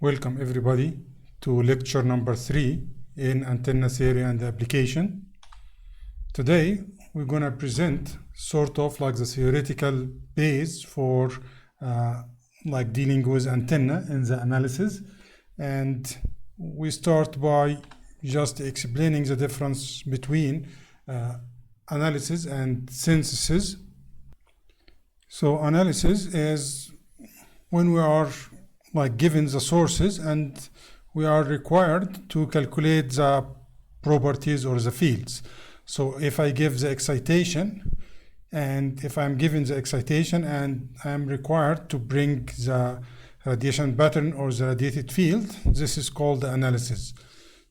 Welcome everybody to lecture number 3 in antenna theory and application. Today we're going to present sort of like the theoretical base for like dealing with antenna in the analysis, and we start by just explaining the difference between analysis and synthesis. So analysis is when we are like given the sources and we are required to calculate the properties or the fields. So if I give the excitation, and if I'm given the excitation and I'm required to bring the radiation pattern or the radiated field, this is called the analysis.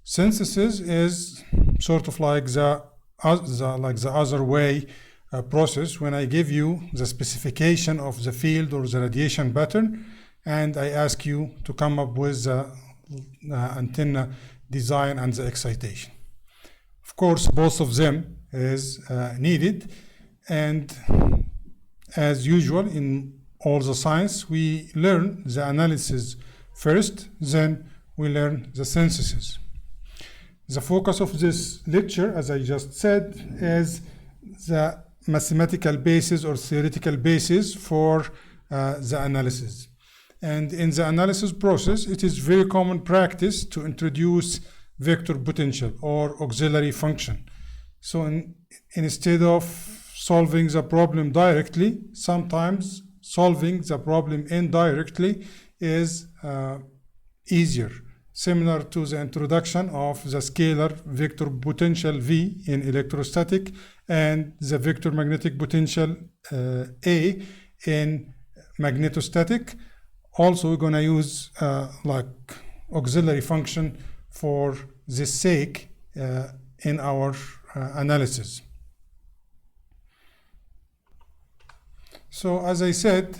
Synthesis is sort of like the other way process, when I give you the specification of the field or the radiation pattern, and I ask you to come up with the antenna design and the excitation. Of course, both of them is needed, and as usual in all the science, we learn the analysis first, then we learn the synthesis. The focus of this lecture, as I just said, is the mathematical basis or theoretical basis for the analysis. And in the analysis process, it is very common practice to introduce vector potential or auxiliary function. So instead of solving the problem directly, sometimes solving the problem indirectly is easier. Similar to the introduction of the scalar vector potential V in electrostatic and the vector magnetic potential A in magnetostatic. Also, we're going to use like auxiliary function for this sake in our analysis. So as I said,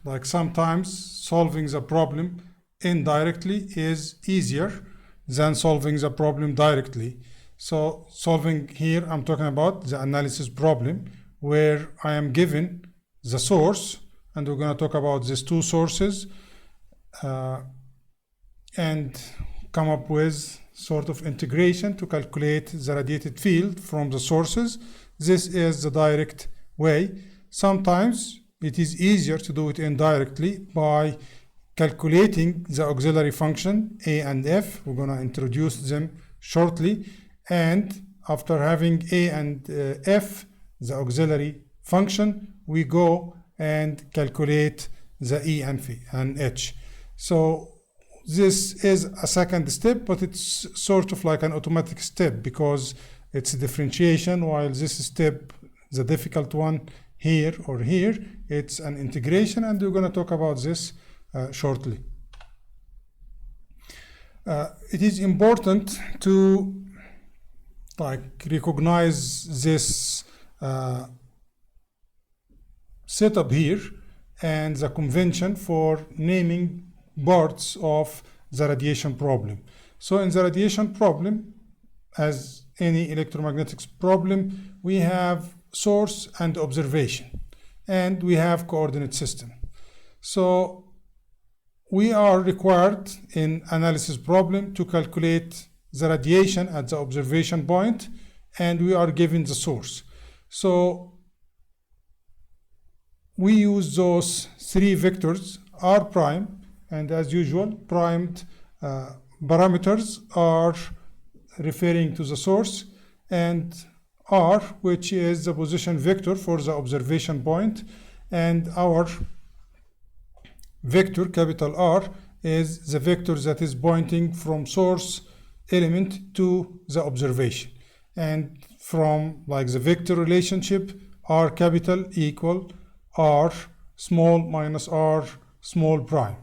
like sometimes solving the problem indirectly is easier than solving the problem directly. So solving here, I'm talking about the analysis problem where I am given the source, and we're going to talk about these two sources and come up with sort of integration to calculate the radiated field from the sources. This is the direct way. Sometimes it is easier to do it indirectly by calculating the auxiliary function A and F. We're going to introduce them shortly, and after having A and F, the auxiliary function, we go and calculate the E and H. So this is a second step, but it's sort of like an automatic step because it's a differentiation, while this step, the difficult one here or here, it's an integration, and we're going to talk about this shortly. It is important to like recognize this setup here and the convention for naming parts of the radiation problem. So in the radiation problem, as any electromagnetics problem, we have source and observation, and we have coordinate system. So we are required in analysis problem to calculate the radiation at the observation point, and we are given the source. So we use those three vectors, R prime, and as usual, primed parameters are referring to the source, and R, which is the position vector for the observation point, and our vector, capital R, is the vector that is pointing from source element to the observation. And from like the vector relationship, R capital equal R small minus R small prime.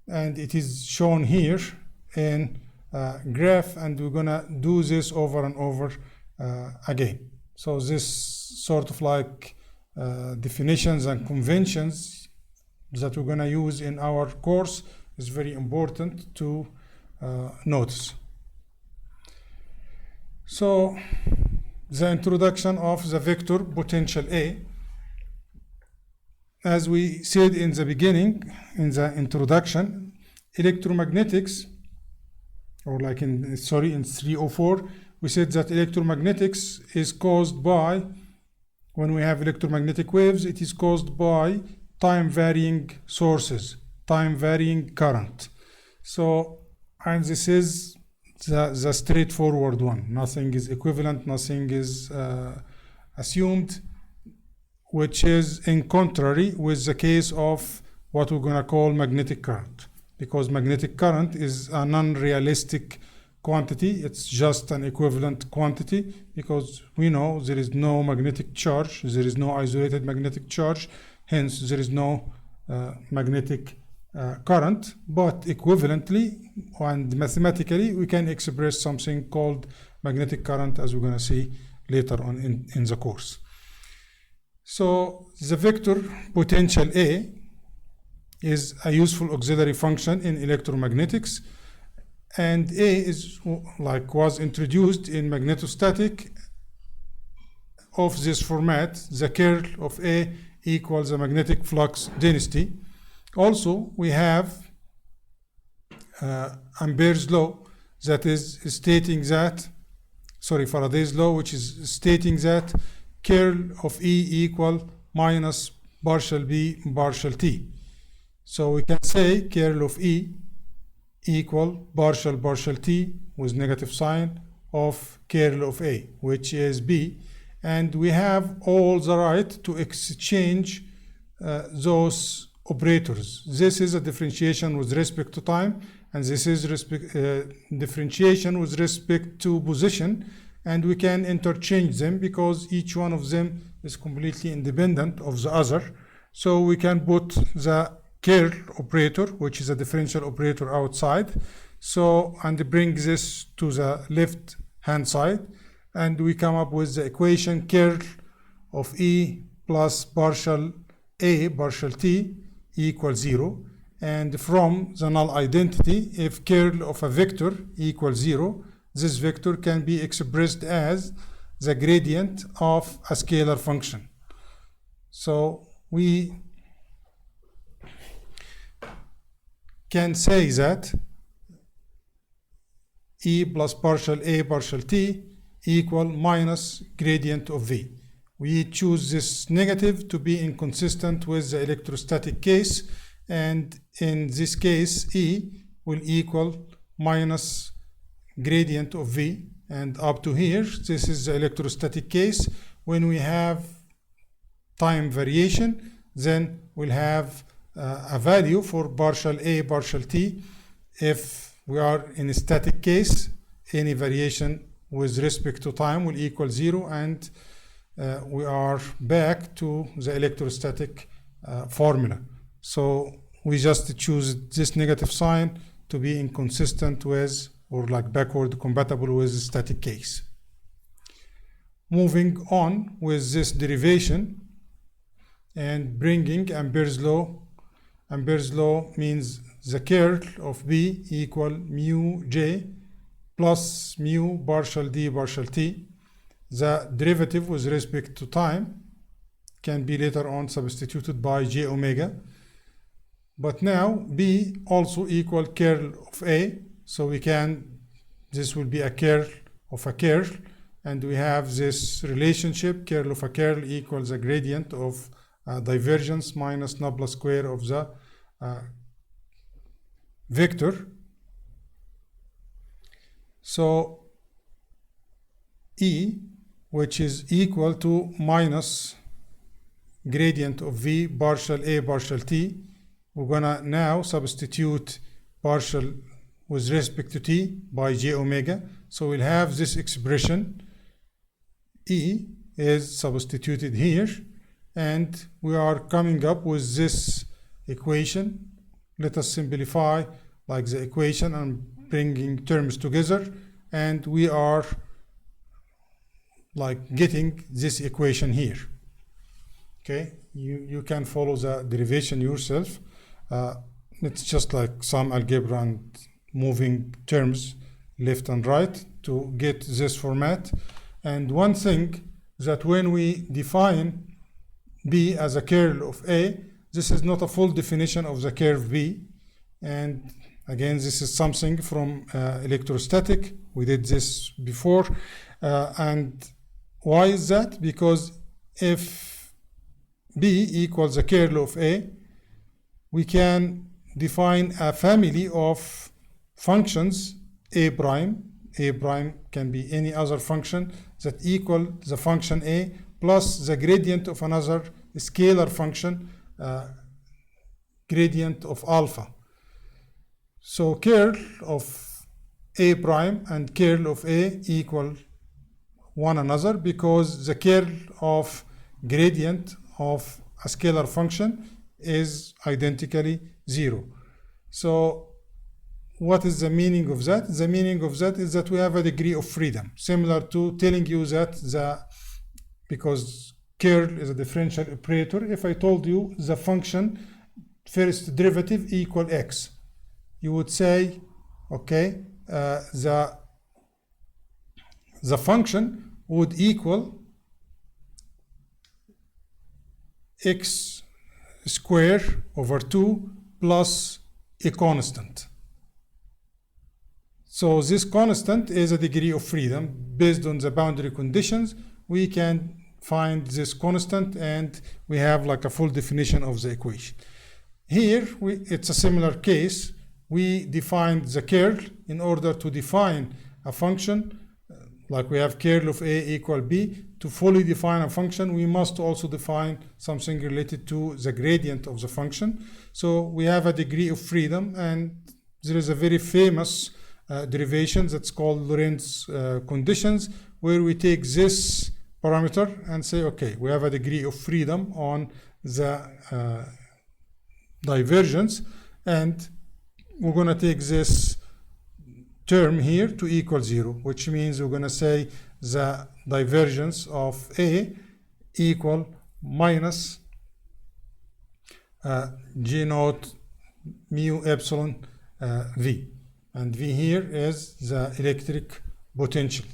And it is shown here in graph, and we're going to do this over and over again. So this sort of like definitions and conventions that we're going to use in our course is very important to notice. So the introduction of the vector potential A. As we said in the beginning, in the introduction, electromagnetics, or like in 304, we said that electromagnetics is caused by, when we have electromagnetic waves, it is caused by time varying sources, time varying current. So, and this is the straightforward one. Nothing is equivalent, nothing is assumed, which is in contrary with the case of what we're going to call magnetic current, because magnetic current is a non-realistic quantity. It's just an equivalent quantity, because we know there is no magnetic charge, there is no isolated magnetic charge, hence there is no magnetic current. But equivalently and mathematically, we can express something called magnetic current, as we're going to see later on in the course. So the vector potential A is a useful auxiliary function in electromagnetics, and A is like was introduced in magnetostatic of this format. The curl of A equals the magnetic flux density. Also, we have Ampere's law, that is stating that, Faraday's law, which is stating that curl of E equal minus partial B partial T. So we can say curl of E equal partial T with negative sign of curl of A, which is B. And we have all the right to exchange those operators. This is a differentiation with respect to time, and this is differentiation with respect to position, and we can interchange them because each one of them is completely independent of the other. So we can put the curl operator, which is a differential operator, outside, and bring this to the left hand side, and we come up with the equation curl of E plus partial A partial T equals 0. And from the null identity, if curl of a vector equals 0, this vector can be expressed as the gradient of a scalar function. So we can say that E plus partial A partial T equal minus gradient of V. We choose this negative to be inconsistent with the electrostatic case, and in this case E will equal minus gradient of V, and up to here this is the electrostatic case. When we have time variation, then we'll have a value for partial A partial T. If we are in a static case, any variation with respect to time will equal 0, and we are back to the electrostatic formula. So we just choose this negative sign to be inconsistent with, or like backward compatible with, the static case. Moving on with this derivation and bringing Ampere's law. Ampere's law means the curl of B equal mu J plus mu partial D partial T. The derivative with respect to time can be later on substituted by J omega. But now B also equal curl of A, so we can, this will be a curl of a curl, and we have this relationship, curl of a curl equals the gradient of divergence minus nabla square of the vector. So E, which is equal to minus gradient of V partial A partial T, we're gonna now substitute partial with respect to T by J omega. So we'll have this expression. E is substituted here, and we are coming up with this equation. Let us simplify like the equation and bringing terms together, and we are like getting this equation here. Okay, you can follow the derivation yourself. It's just like some algebra and moving terms left and right to get this format. And one thing that when we define B as a curl of A, this is not a full definition of the curve B, and Again, this is something from electrostatic. We did this before. And why is that? Because if B equals the curl of A, we can define a family of functions A prime. A prime can be any other function that equal the function A plus the gradient of another scalar function, gradient of alpha. So curl of A prime and curl of A equal one another because the curl of gradient of a scalar function is identically 0. So what is the meaning of that? The meaning of that is that we have a degree of freedom, similar to telling you that because curl is a differential operator, if I told you the function first derivative equal x, you would say, okay, the function would equal x square over 2 plus a constant. So this constant is a degree of freedom. Based on the boundary conditions, we can find this constant and we have like a full definition of the equation. Here, it's a similar case. We defined the curl in order to define a function, like we have curl of A equal B. To fully define a function, we must also define something related to the gradient of the function. So we have a degree of freedom, and there is a very famous derivation that's called Lorenz Conditions, where we take this parameter and say, okay, we have a degree of freedom on the divergence, and we're going to take this term here to equal 0, which means we're going to say the divergence of A equal minus G naught mu epsilon V. And V here is the electric potential.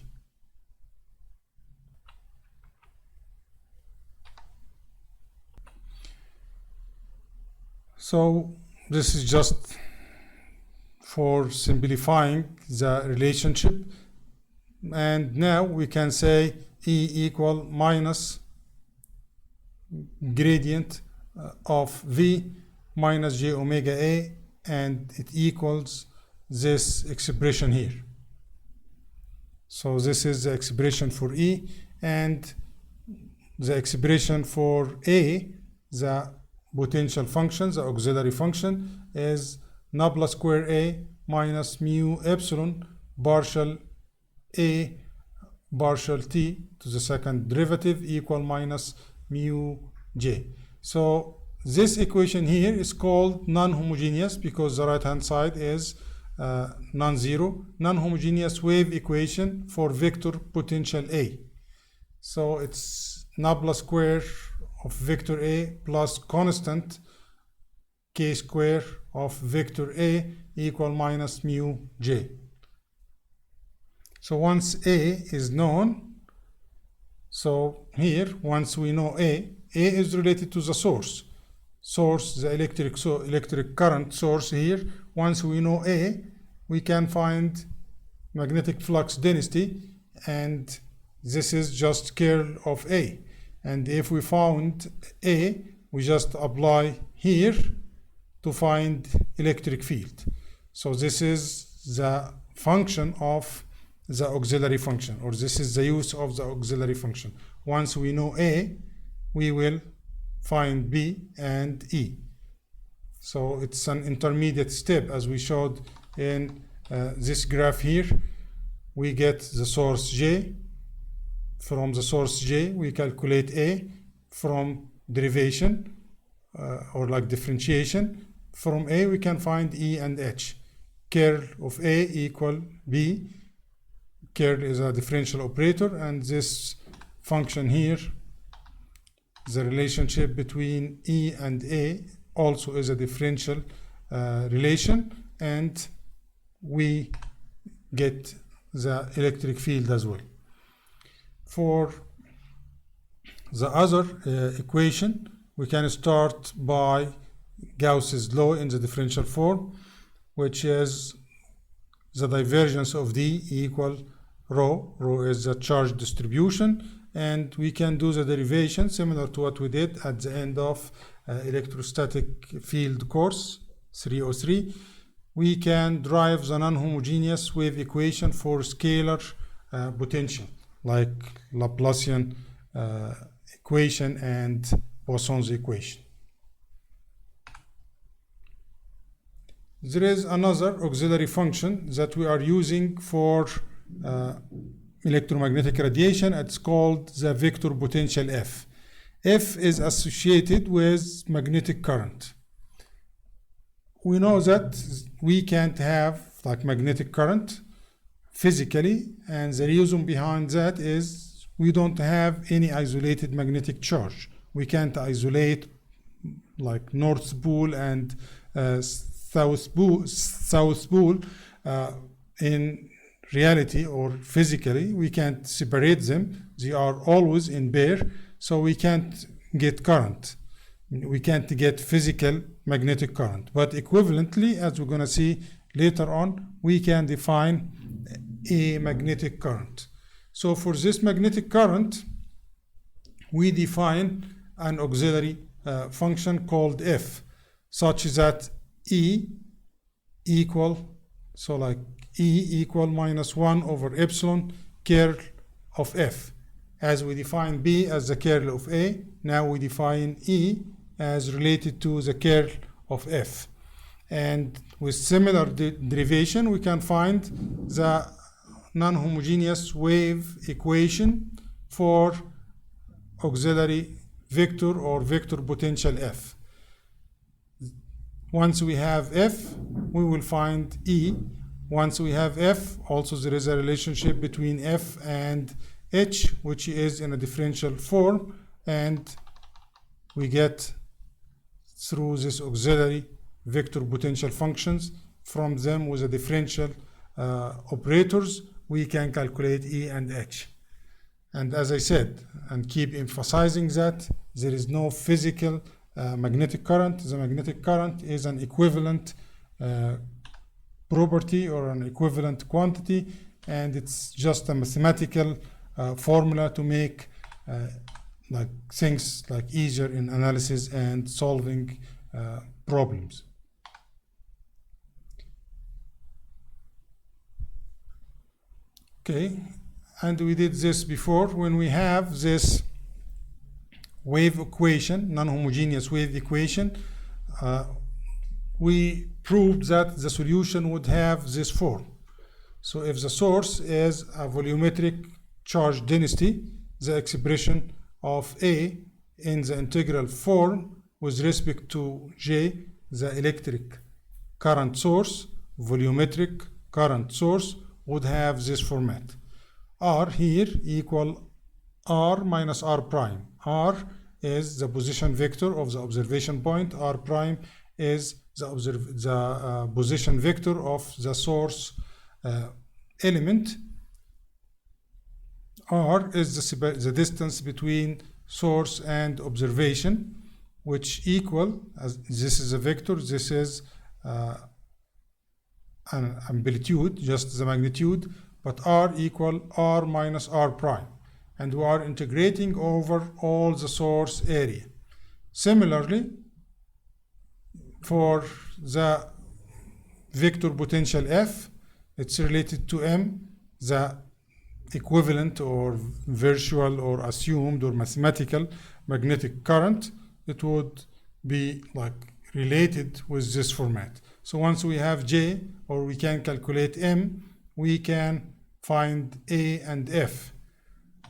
So this is just for simplifying the relationship, and now we can say E equal minus gradient of V minus J omega A, and it equals this expression here. So this is the expression for E, and the expression for A, the potential function, the auxiliary function, is nabla square A minus mu epsilon partial A partial t to the second derivative equal minus mu j. So this equation here is called non-homogeneous because the right hand side is non-zero, non-homogeneous wave equation for vector potential A. So it's nabla square of vector A plus constant k square of vector A equal minus mu j. So once A is known, so here once we know A is related to the source, the electric current source here. Once we know A, we can find magnetic flux density, and this is just curl of A. And if we found A, we just apply here to find electric field. So this is the function of the auxiliary function, or this is the use of the auxiliary function. Once we know A, we will find B and E. So it's an intermediate step, as we showed in this graph here. We get the source J. From the source J, we calculate A. From derivation, or like differentiation, from A we can find E and H. Curl of A equal B. Curl is a differential operator, and this function here, the relationship between E and A, also is a differential relation, and we get the electric field as well. For the other equation, we can start by Gauss's law in the differential form. which is the divergence of D equal rho. Rho is the charge distribution, and we can do the derivation similar to what we did at the end of electrostatic field course 303. We can derive the non-homogeneous wave equation for scalar potential, like Laplacian equation and Poisson's equation. There is another auxiliary function that we are using for electromagnetic radiation. It's called the vector potential F. F is associated with magnetic current. We know that we can't have like magnetic current physically, and the reason behind that is we don't have any isolated magnetic charge. We can't isolate like North Pole and South Pole in reality or physically. We can't separate them. They are always in pair, so we can't get current. We can't get physical magnetic current. But equivalently, as we're going to see later on, we can define a magnetic current. So for this magnetic current, we define an auxiliary function called F, such that E equal, so like E equal minus 1 over epsilon curl of F. As we define B as the curl of A, now we define E as related to the curl of F. And with similar derivation, we can find the non-homogeneous wave equation for auxiliary vector or vector potential F. Once we have F, we will find E. Once we have F, also there is a relationship between F and H, which is in a differential form, and we get through this auxiliary vector potential functions. From them, with the differential operators, we can calculate E and H. And as I said, and keep emphasizing that, there is no physical magnetic current. The magnetic current is an equivalent property or an equivalent quantity, and it's just a mathematical formula to make like things like easier in analysis and solving problems. Okay, and we did this before when we have this wave equation, non-homogeneous wave equation. We proved that the solution would have this form. So if the source is a volumetric charge density, the expression of A in the integral form with respect to J, the electric current source, volumetric current source, would have this format. R here equal R minus R prime. R is the position vector of the observation point. R prime is the position vector of the source element. R is the distance between source and observation, which equal, as this is a vector, this is an amplitude, just the magnitude, but R equal R minus R prime. And we are integrating over all the source area. Similarly, for the vector potential F, it's related to M, the equivalent or virtual or assumed or mathematical magnetic current. It would be like related with this format. So once we have J, or we can calculate M, we can find A and F.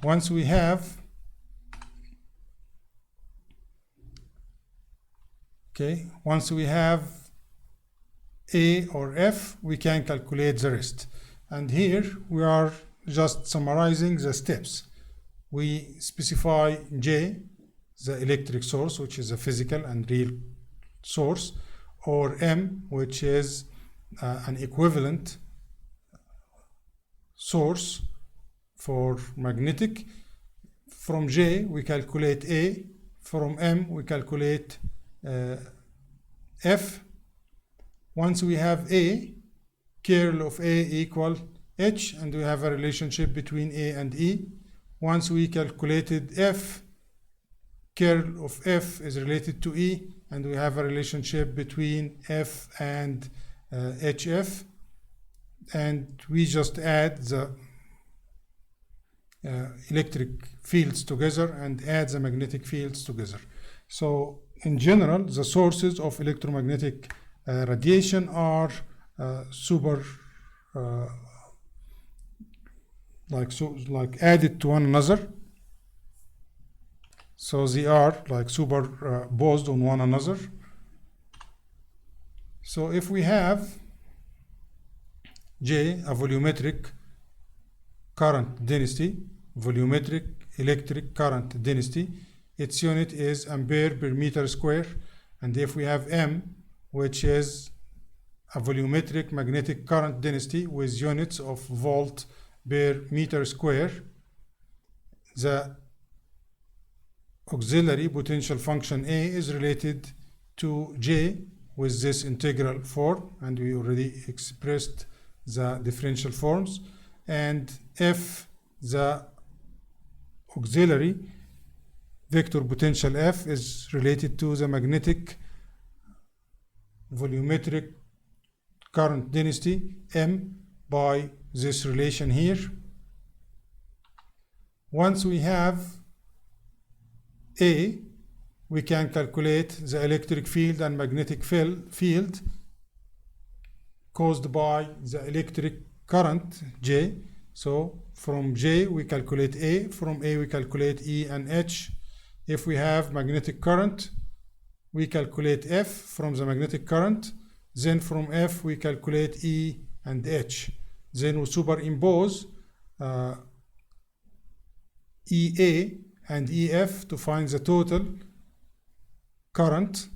Once we have, once we have A or F, we can calculate the rest. And here we are just summarizing the steps. We specify J, the electric source, which is a physical and real source, or M, which is an equivalent source for magnetic. From J, we calculate A. From M, we calculate F. Once we have A, curl of A equal H, and we have a relationship between A and E. Once we calculated F, curl of F is related to E, and we have a relationship between F and HF, and we just add the electric fields together and add the magnetic fields together. So in general, the sources of electromagnetic radiation are like added to one another. So they are like superposed on one another. So if we have J, a volumetric current density, volumetric electric current density, its unit is ampere per meter square. And if we have M, which is a volumetric magnetic current density with units of volt per meter square, the auxiliary potential function A is related to J with this integral form, and we already expressed the differential forms. And F, the auxiliary vector potential F, is related to the magnetic volumetric current density M by this relation here. Once we have A, we can calculate the electric field and magnetic field caused by the electric current J. So from J we calculate A, from A we calculate E and H. If we have magnetic current, we calculate F from the magnetic current. Then from F we calculate E and H. Then we superimpose EA and EF to find the total current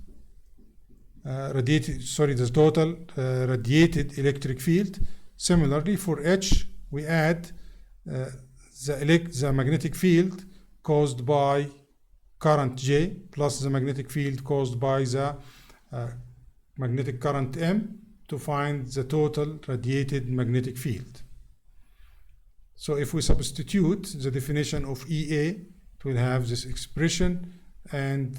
the total radiated electric field. Similarly, for H, we add the magnetic field caused by current J plus the magnetic field caused by the magnetic current M to find the total radiated magnetic field. So if we substitute the definition of EA, it will have this expression, and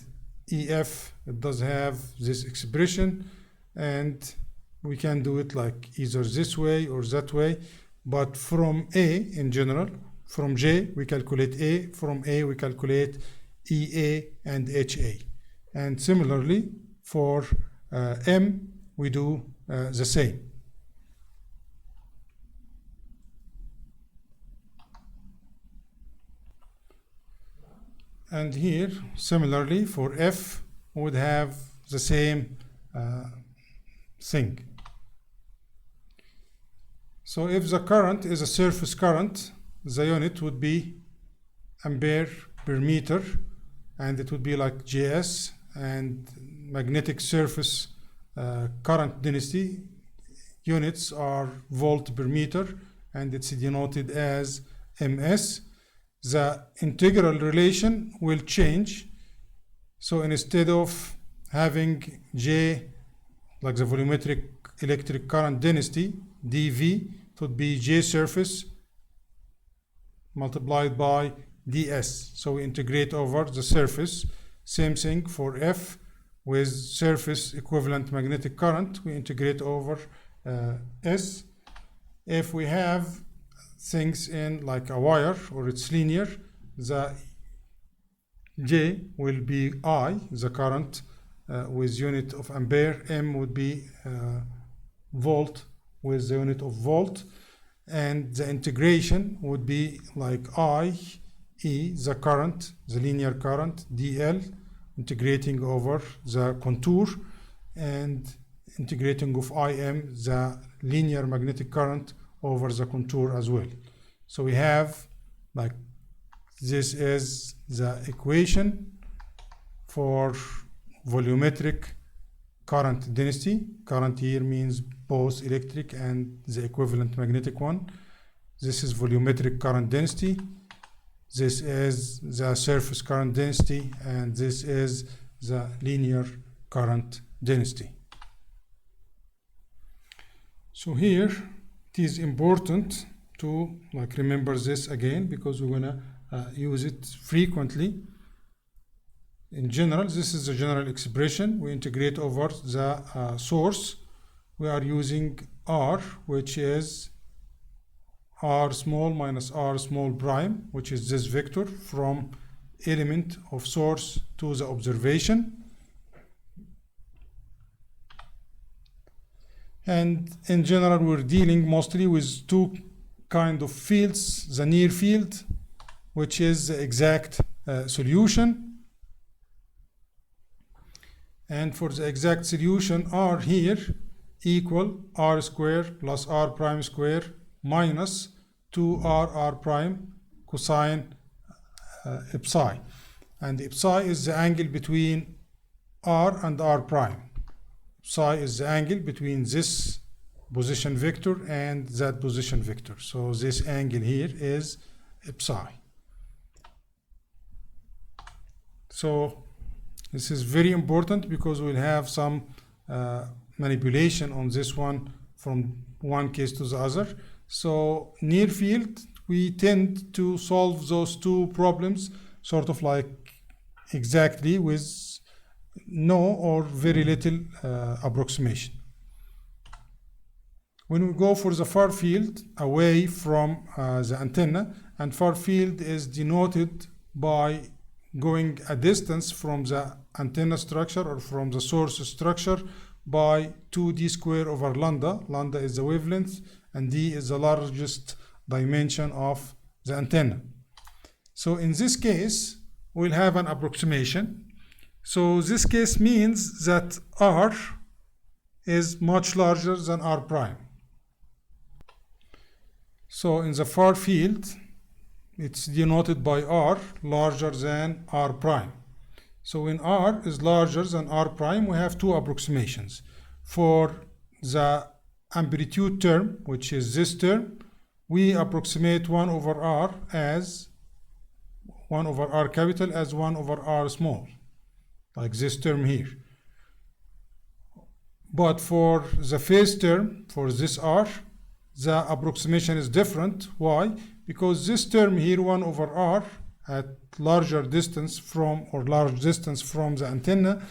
EF, it does have this expression, and we can do it like either this way or that way. But from A in general, from J we calculate A, from A we calculate EA and HA. And similarly for M we do the same. And here similarly for F we would have the same thing. So if the current is a surface current, the unit would be ampere per meter, and it would be like JS, and magnetic surface current density units are volt per meter, and it's denoted as MS. The integral relation will change. So instead of having J like the volumetric electric current density dV, it would be J surface multiplied by ds. So we integrate over the surface. Same thing for F with surface equivalent magnetic current, we integrate over S. If we have things in like a wire or it's linear, the J will be I, the current with unit of ampere, M would be volt with the unit of volt, and the integration would be like I, E, the current, the linear current, dl, integrating over the contour, and integrating of Im, the linear magnetic current, over the contour as well. So we have like this is the equation for volumetric current density. Current here means both electric and the equivalent magnetic one. This is volumetric current density. This is the surface current density, and this is the linear current density. So here it is important to remember this again, because we're gonna use it frequently. In general, this is the general expression. We integrate over the source. We are using R, which is R small minus R small prime, which is this vector from element of source to the observation. And in general, we're dealing mostly with two kind of fields: the near field, which is the exact solution. And for the exact solution, R here equal R square plus R prime square minus 2R R prime cosine psi. And psi is the angle between R and R prime. Psi is the angle between this position vector and that position vector. So this angle here is psi. So this is very important because we'll have some manipulation on this one from one case to the other. So near field, we tend to solve those two problems sort of like exactly with no or very little approximation. When we go for the far field away from the antenna, and far field is denoted by going a distance from the antenna structure or from the source structure by 2d square over lambda. Lambda is the wavelength and d is the largest dimension of the antenna. So in this case, we'll have an approximation. So this case means that R is much larger than R prime. So in the far field, it's denoted by R larger than R prime. So when R is larger than R prime, we have two approximations. For the amplitude term, which is this term, we approximate 1 over R as 1 over R capital as 1 over R small, like this term here. But for the phase term, for this R, the approximation is different. Why? Because this term here, 1 over R, at larger distance from or large distance from the antenna,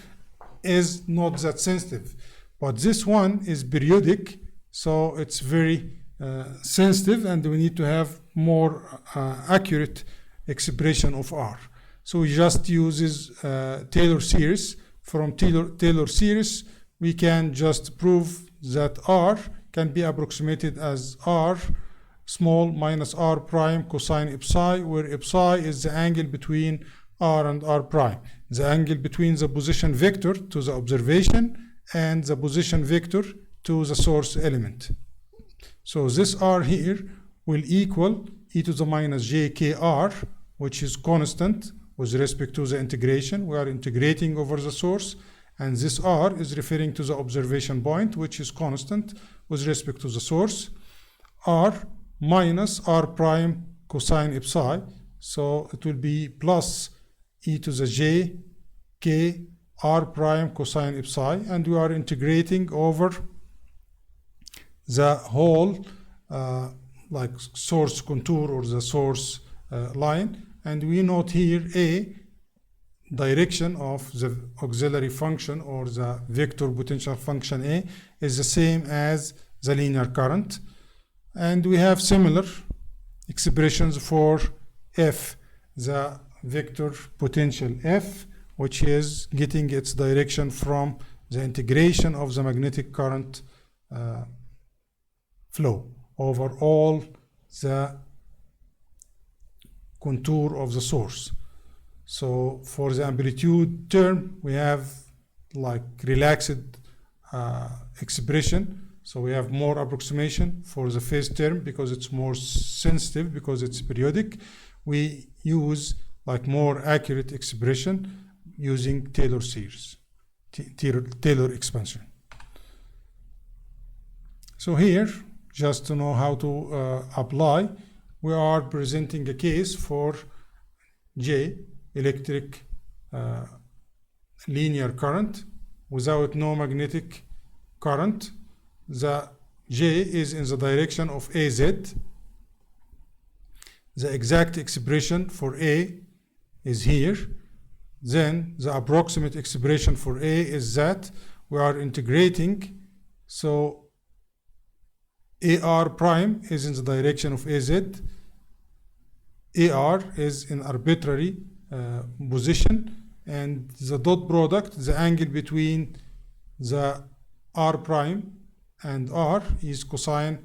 is not that sensitive. But this one is periodic, so it's very sensitive, and we need to have more accurate expression of R. So we just use Taylor series. From Taylor series, we can just prove that R can be approximated as R small minus R prime cosine psi, where psi is the angle between R and R prime, the angle between the position vector to the observation and the position vector to the source element. So this R here will equal e to the minus j k r, which is constant with respect to the integration. We are integrating over the source, and this R is referring to the observation point, which is constant with respect to the source. R minus R prime cosine psi, so it will be plus e to the j k R prime cosine psi, and we are integrating over the whole like source contour or the source line, and we note here A, direction of the auxiliary function or the vector potential function A is the same as the linear current. And we have similar expressions for F, the vector potential F, which is getting its direction from the integration of the magnetic current flow over all the contour of the source. So for the amplitude term, we have like relaxed expression. So we have more approximation. For the phase term, because it's more sensitive, because it's periodic, we use like more accurate expression using Taylor series, Taylor expansion. So here, just to know how to apply, we are presenting a case for J, electric linear current without no magnetic current. The J is in the direction of AZ. The exact expression for A is here. Then the approximate expression for A is that we are integrating, so AR prime is in the direction of AZ. AR is in arbitrary position, and the dot product, the angle between the R prime and R, is cosine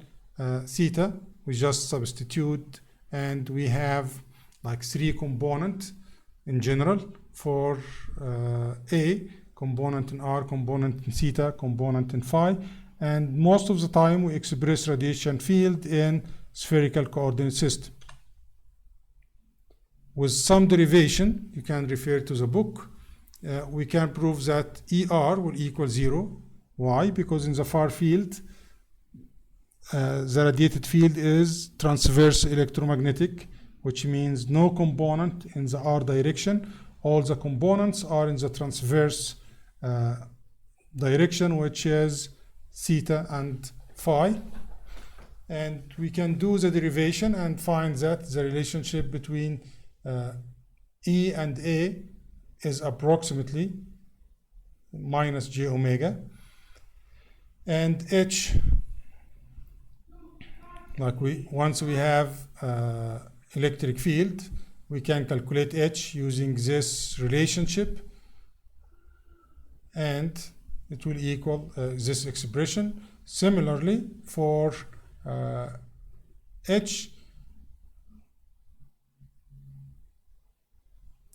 theta. We just substitute, and we have like 3 components in general for A, component in R, component in theta, component in phi, and most of the time we express radiation field in spherical coordinate system. With some derivation, you can refer to the book, we can prove that ER will equal 0. Why? Because in the far field, the radiated field is transverse electromagnetic, which means no component in the R direction. All the components are in the transverse direction, which is theta and phi. And we can do the derivation and find that the relationship between E and A is approximately minus j omega. And H, like once we have electric field, we can calculate H using this relationship, and it will equal this expression. Similarly, for H,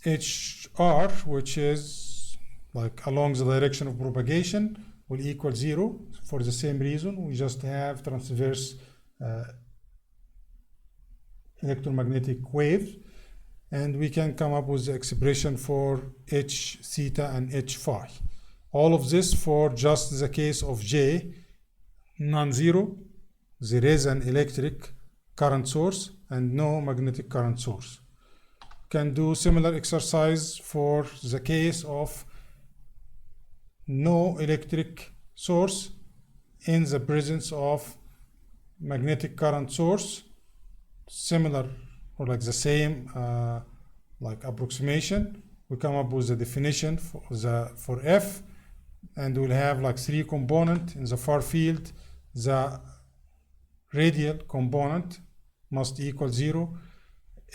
HR, which is like along the direction of propagation, will equal 0 for the same reason. We just have transverse electromagnetic wave, and we can come up with the expression for H theta and H phi. All of this for just the case of J non-zero. There is an electric current source and no magnetic current source. Can do similar exercise for the case of no electric source in the presence of magnetic current source. Similar or like the same like approximation. We come up with the definition for F, and we'll have like 3 components in the far field. The radial component must equal 0.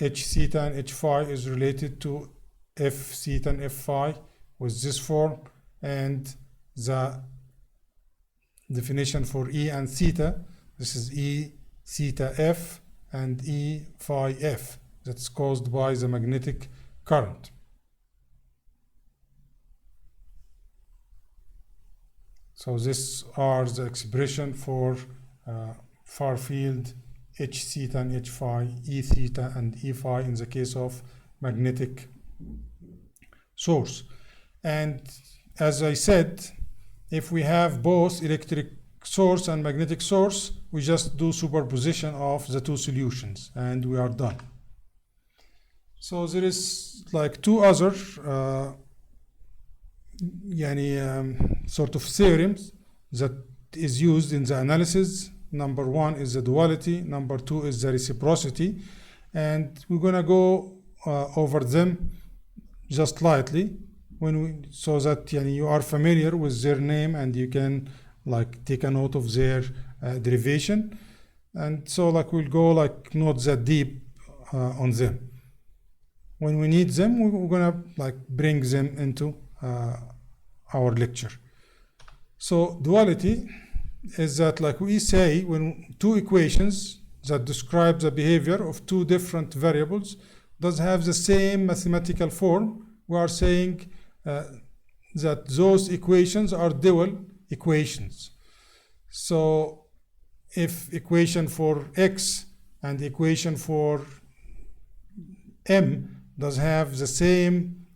H theta and H phi is related to F theta and F phi with this form, and the definition for E and theta, this is E theta F and E phi F, that's caused by the magnetic current. So these are the expression for far field H theta and H phi, E theta and E phi in the case of magnetic source. And as I said, if we have both electric source and magnetic source, we just do superposition of the 2 solutions and we are done. So there is like 2 other sort of theorems that is used in the analysis. Number 1 is the duality, number 2 is the reciprocity, and we're gonna go over them just lightly so that you are familiar with their name and you can like take a note of their derivation. And so like we'll go like not that deep on them. When we need them, we're gonna like bring them into our lecture. So duality is that, like we say, when 2 equations that describe the behavior of 2 different variables does have the same mathematical form, we are saying that those equations are dual equations. So if equation for x and equation for m does have the same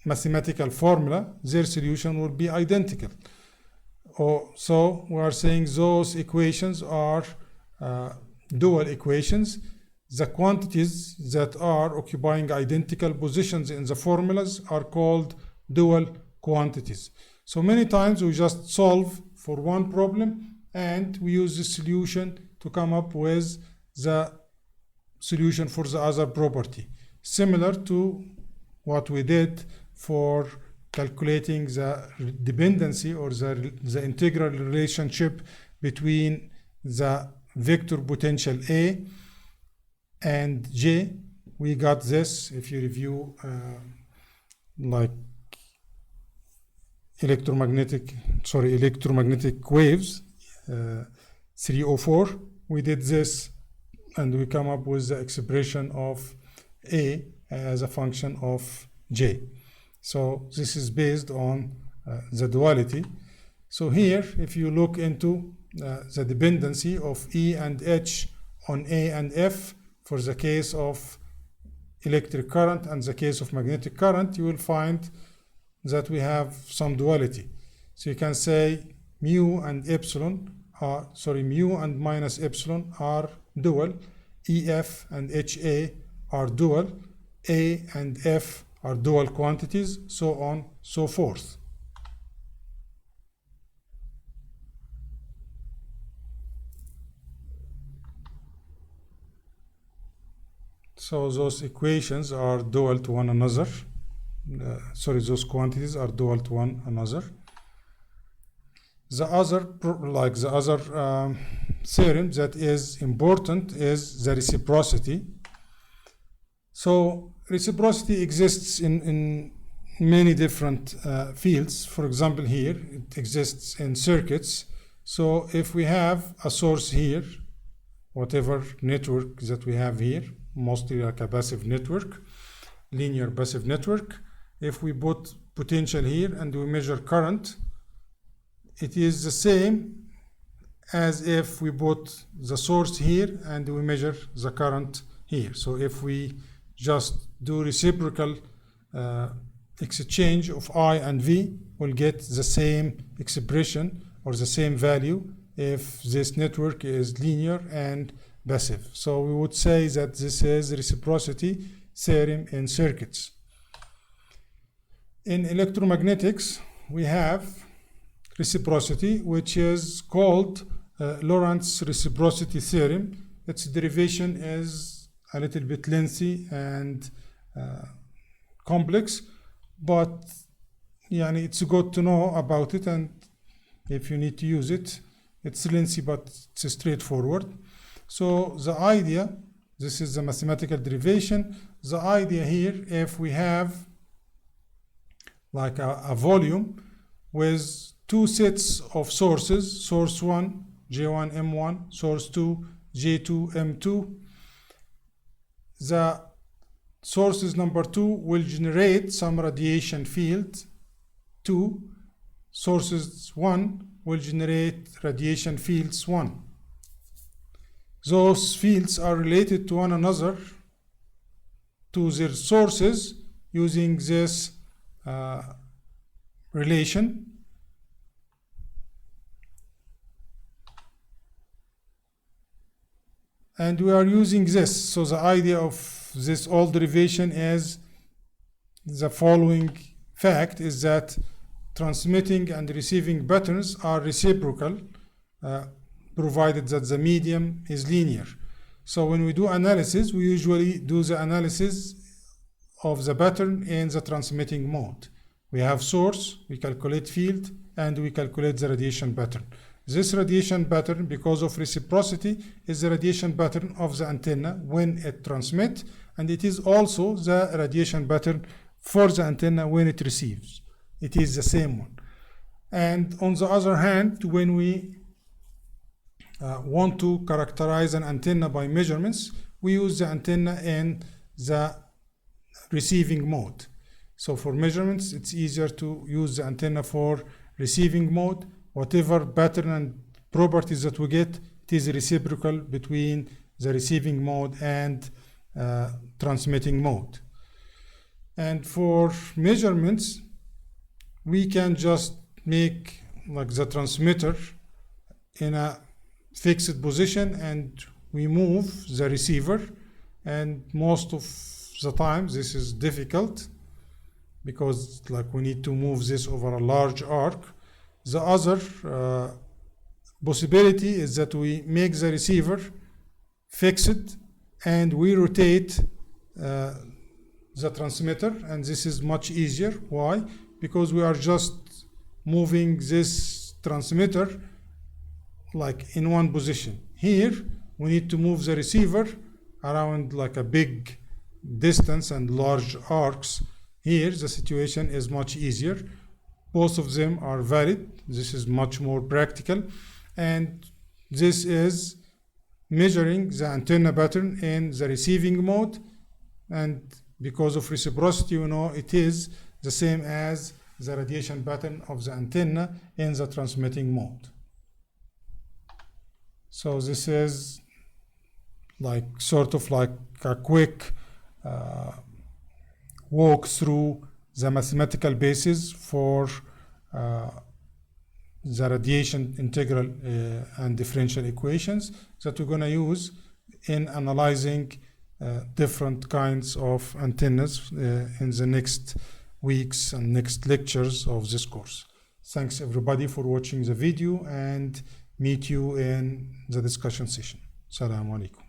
mathematical formula, their solution will be identical. So we are saying those equations are dual equations. The quantities that are occupying identical positions in the formulas are called dual quantities. So many times we just solve for one problem and we use this solution to come up with the solution for the other property, similar to what we did for calculating the dependency or the integral relationship between the vector potential A and J. We got this if you review like electromagnetic waves 304. We did this and we come up with the expression of A as a function of J. So this is based on the duality. So here, if you look into the dependency of E and H on A and F for the case of electric current and the case of magnetic current, you will find that we have some duality. So you can say mu and minus epsilon are dual, EF and HA are dual, A and F are dual quantities, so on, so forth. So those equations are dual to one another. Those quantities are dual to one another. The other theorem that is important is the reciprocity. So reciprocity exists in many different fields. For example, here it exists in circuits. So if we have a source here, whatever network that we have here, mostly like a passive network, linear passive network, if we put potential here and we measure current, it is the same as if we put the source here and we measure the current here. So if we just do reciprocal exchange of I and V, we'll get the same expression or the same value if this network is linear and passive. So we would say that this is reciprocity theorem in circuits. In electromagnetics, we have reciprocity, which is called Lorentz reciprocity theorem. Its derivation is a little bit lengthy and complex, but it's good to know about it, and if you need to use it, it's lengthy but it's straightforward. So the idea, this is the mathematical derivation. The idea here, if we have like a volume with two sets of sources, source 1, J1, M1, source 2, J2, M2, the sources number 2 will generate some radiation field 2, sources 1 will generate radiation fields 1. Those fields are related to one another, to their sources, using this relation. And we are using this. So the idea of this old derivation is the following fact, is that transmitting and receiving patterns are reciprocal, provided that the medium is linear. So when we do analysis, we usually do the analysis of the pattern in the transmitting mode. We have source, we calculate field, and we calculate the radiation pattern. This radiation pattern, because of reciprocity, is the radiation pattern of the antenna when it transmits, and it is also the radiation pattern for the antenna when it receives. It is the same one. And on the other hand, when we want to characterize an antenna by measurements, we use the antenna in the receiving mode. So for measurements, it's easier to use the antenna for receiving mode. Whatever pattern and properties that we get, it is reciprocal between the receiving mode and transmitting mode. And for measurements, we can just make like the transmitter in a fixed position and we move the receiver, and most of the time this is difficult because like we need to move this over a large arc. The other possibility is that we make the receiver fixed and we rotate the transmitter, and this is much easier. Why? Because we are just moving this transmitter like in one position. Here we need to move the receiver around like a big distance and large arcs. Here the situation is much easier. Both of them are valid. This is much more practical, and this is measuring the antenna pattern in the receiving mode, and because of reciprocity, you know, it is the same as the radiation pattern of the antenna in the transmitting mode. So this is like sort of like a quick walk through the mathematical basis for the radiation integral and differential equations that we're going to use in analyzing different kinds of antennas in the next weeks and next lectures of this course. Thanks everybody for watching the video, and meet you in the discussion session. Assalamu alaikum.